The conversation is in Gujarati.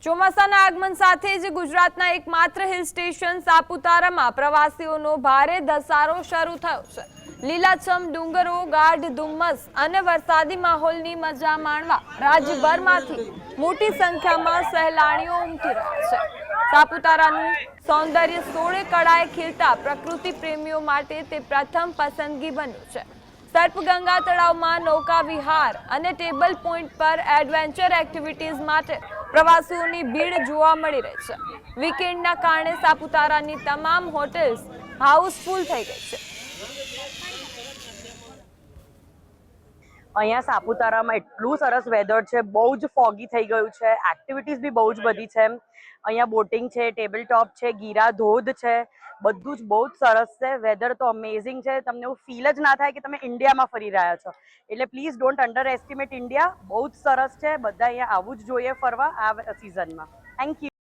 ચોમાસાના આગમન સાથે જ ગુજરાતના એકમાત્ર હિલ સ્ટેશન સાપુતારામાં પ્રવાસીઓનો ભારે ધસારો શરૂ થયો છે। લીલાછમ ડુંગરો, ગાઢ ધુમ્મસ અને વરસાદી માહોલની મજા માણવા રાજ્યભરમાંથી મોટી સંખ્યામાં સહેલાણીઓ ઉમટી રહ્યા છે। સાપુતારાનું સૌંદર્ય સોળે કળાએ ખીલતા પ્રકૃતિ પ્રેમીઓ માટે તે પ્રથમ પસંદગી બન્યું છે। સર્પગંગા તળાવમાં નૌકા વિહાર અને ટેબલ પોઈન્ટ પર એડવેન્ચર એક્ટિવિટીઝ માટે પ્રવાસીઓની ભીડ જોવા મળી રહી છે। વીકેન્ડના કારણે સાપુતારાની તમામ હોટેલ્સ હાઉસફુલ થઈ ગઈ છે। અહીંયા સાપુતારામાં એટલું સરસ વેધર છે, બહુ જ ફોગી થઈ ગયું છે, એક્ટિવિટીઝ બી બહુ જ બધી છે। અહીંયા બોટિંગ છે, ટેબલ ટોપ છે, ગીરા ધોધ છે, બધું જ બહુ જ સરસ છે। વેધર તો અમેઝિંગ છે, તમને એવું ફીલ જ ના થાય કે તમે ઇન્ડિયામાં ફરી રહ્યા છો। એટલે please don't under estimate India, બહુ જ સરસ છે। બધા અહીંયા આવવું જ જોઈએ ફરવા આ સિઝનમાં। Thank you.